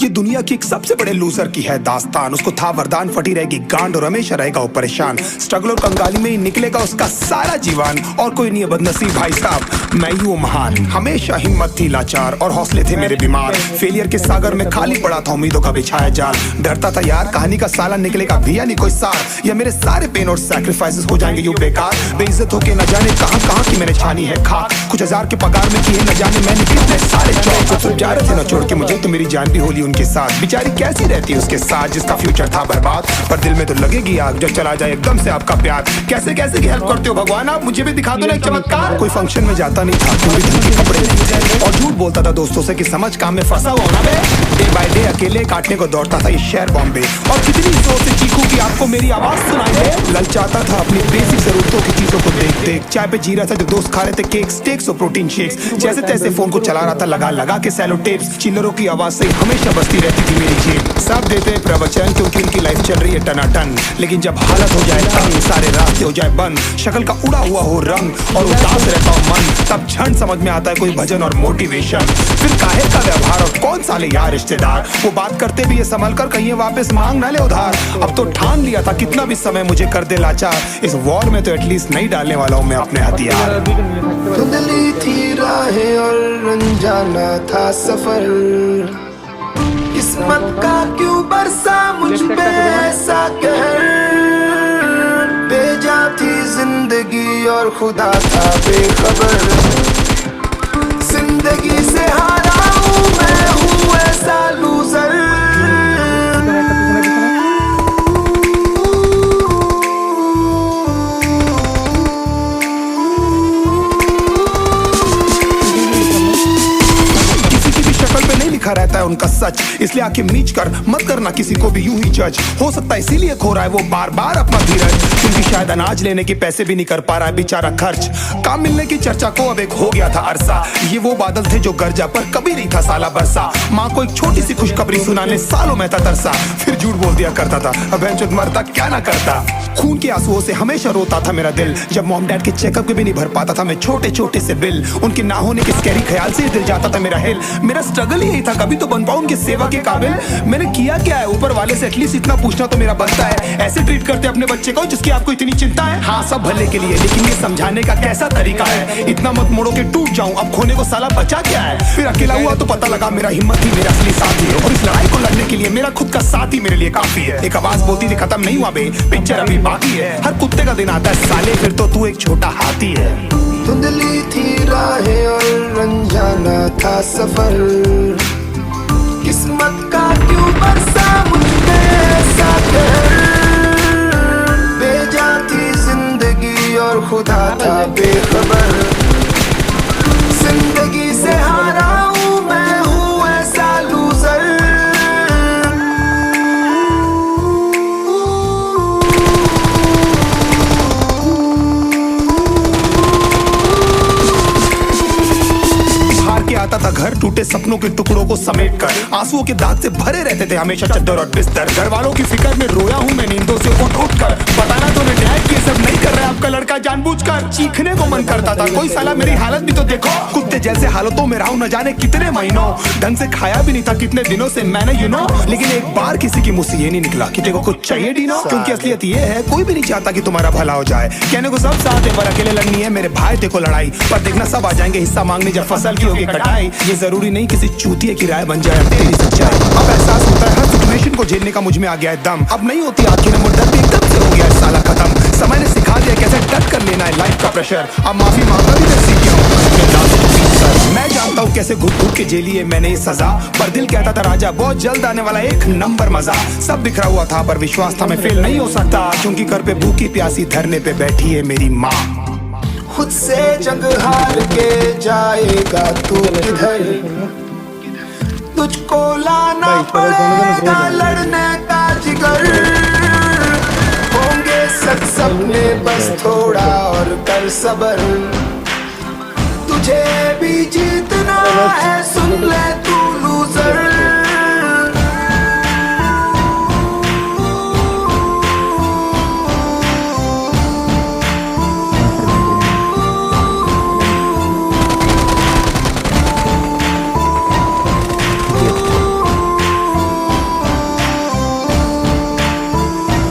ये दुनिया की एक सबसे बड़े लूजर की है दास्तान। उसको था वरदान, फटी रहेगी गांड और हमेशा रहेगा वो परेशान। स्ट्रगल और कंगाली में ही निकलेगा उसका सारा जीवन, और कोई नहीं है बदनसीब भाई साहब, मैं ही हूँ महान। हमेशा हिम्मत थी लाचार और हौसले थे मेरे बीमार। फेलियर के सागर में खाली पड़ा था उम्मीदों का बिछाया जाल। डरता था यार कहानी का साला निकलेगा भी या नहीं कोई सार, या मेरे सारे पेन और सैक्रिफाइसेस हो जाएंगे यूं बेकार। बेइज्जत होके न जाने कहां की मैंने छानी है खाक। कुछ हजार के पगार में किए न जाने मैंने कितने सारे चौक। तो जा रहे थे ना छोड़ के मुझे, तो मेरी जान भी होली उनके साथ। बेचारी कैसी रहती है उसके साथ जिसका फ्यूचर था बर्बाद। पर दिल में तो लगेगी आग जब चला जाए एकदम से आपका प्यार। कैसे कैसे हेल्प करते हो भगवान आप, मुझे भी दिखा दो ना एक चमत्कार। कोई फंक्शन में जाता नहीं था, कोई ढंग के कपड़े नहीं थे, और झूठ बोलता था दोस्तों से कि समझ काम में फंसा हुआ ना मैं। डे बाय डे अकेले काटने को दौड़ता था ये शहर बॉम्बे, और कितनी जोर से चीखूं कि आपको मेरी आवाज सुनाई दे। ललचाता था अपनी बेसिक जरूरतों की चीजों को देख देख। चाय पे जी रहा था जो दोस्त खा रहे थे केक स्टेक्स और प्रोटीन शेक्स। जैसे तैसे फोन को चला रहा था लगा लगा के सैलो टेप्स। चिल्लरों की आवाज से हमेशा बजती रहती थी मेरी जेब। सब देते प्रवचन क्योंकि उनकी लाइफ चल रही है टनाटन, लेकिन जब हालत हो जाए तंग, सारे रास्ते हो जाए बंद, शक्ल का उड़ा हुआ हो रंग और उदास रहता हो मन, तब क्षण समझ में आता है कोई भजन और मोटिवेशन। फिर काहे का व्यवहार और कौन साले यार रिश्तेदार, वो बात करते भी ये संभल कर कहीं वापस मांग ना ले उधार। अब तो ठान लिया था कितना भी समय मुझे कर दे लाचार, इस वॉर में तो एटलीस्ट नहीं डालने वाला हूँ मैं अपने हथियार। धुंधली थी राहें और अनजाना था सफर, किस्मत का क्यों बरसा मुझ पे ऐसा कहर। बेजा थी जिंदगी और खुदा था बेखबर, जिंदगी से हारा हूँ मैं हूँ ऐसा लूजर। लिखा रहता है उनका सच, इसलिए आंखें मीच कर मत करना किसी को भी यूं ही जज। हो सकता है इसीलिए खो रहा है वो बार बार अपना धीरज, क्योंकि शायद अनाज लेने के पैसे भी नहीं कर पा रहा है बेचारा खर्च। काम मिलने की चर्चा को अब एक हो गया था अरसा, ये वो बादल थे जो गरजा पर कभी नहीं था साला बरसा। माँ को एक छोटी सी खुशखबरी सुनाने सालों में था तरसा, फिर झूठ बोल दिया करता था अब मरता क्या ना करता। खून के आंसुओं से हमेशा रोता था मेरा दिल, जब मॉम डैड के चेकअप के भी नहीं भर पाता था मैं छोटे छोटे से बिल। उनके ना होने के स्कैरी ख्याल से दिल जाता था मेरा हिल। मेरा स्ट्रगल ही था कभी तो बन पाऊं उनके सेवा के काबिल। मैंने किया क्या है ऊपर वाले से एटलीस्ट इतना पूछना तो मेरा बनता है। ऐसे ट्रीट करते अपने बच्चे को जिसकी आपको इतनी चिंता है। हाँ सब भले के लिए, लेकिन ये समझाने का कैसा तरीका है। इतना मत मोड़ो के टूट जाऊं, अब खोने को साला बचा क्या है। फिर अकेला हुआ तो पता लगा मेरा हिम्मत ही मेरा असली साथी है, और इस लड़ाई को लड़ने के लिए मेरा खुद का साथ ही मेरे लिए काफी है। एक आवाज बोलती थी खत्म नहीं हुआ बे, पिक्चर अभी बाकी है। हर कुत्ते का दिन आता है साले, फिर तो तू एक छोटा हाथी है। धुंधली थी राहें और अनजाना था सफर, किस्मत का क्यों बरसा मुझ पे ऐसा कहर। बेजा थी जिंदगी और खुदा था बेखबर, जिंदगी से हारा हूँ मैं हूँ ऐसा लूजर। आता था घर टूटे सपनों के टुकड़ों को समेट कर, आंसुओं के दाग से भरे रहते थे हमेशा चद्दर और बिस्तर। घर वालों की फिक्र में रोया हूँ मैं नींदों से उठ उठ कर, बताना तो न्याय कि सब नहीं कर रहा आपका लड़का जानबूझकर। चीखने को मन करता था कोई साला मेरी हालत भी तो देखो, कुत्ते जैसे हालतों में रहा हूँ न जाने कितने महीनों। ढंग से खाया भी नहीं था कितने दिनों से मैंने लेकिन एक बार किसी की मुंह से ये नहीं निकला कि तेरे को कुछ चाहिए डीनो। क्योंकि असलियत ये है कोई भी नहीं चाहता कि तुम्हारा भला हो जाए। कहने को सब साथ है पर अकेले लड़नी है मेरे भाई देखो लड़ाई, पर देखना सब आ जाएंगे हिस्सा मांगने जब फसल की होगी कटाई। ये जरूरी नहीं किसी चूतिए की राय बन जाए तेरी सच्चाई। अब एहसास होता है हर सिचुएशन को झेलने का मुझ में आ गया है दम। अब नहीं होती आखिर नंबर दर्द एकदम से हो गया है साला खत्म। समय ने सिखा दिया कैसे डट कर लेना है लाइफ का प्रेशर, अब माफी मांगना भी मैं सीख गया हूं। मैं जानता हूँ कैसे घुट घुट के झेली है मैंने ये सजा, पर दिल कहता था राजा बहुत जल्द आने वाला एक नंबर मजा। सब बिखरा हुआ था पर विश्वास था मैं फेल नहीं हो सकता, क्योंकि घर पे भूखी प्यासी धरने पे बैठी है मेरी माँ। खुद से जंग हार के जाएगा तू किधर, तुझको लाना पड़ेगा लड़ने का जिगर। होंगे सच सपने बस थोड़ा और कर सबर, तुझे भी जीतना है।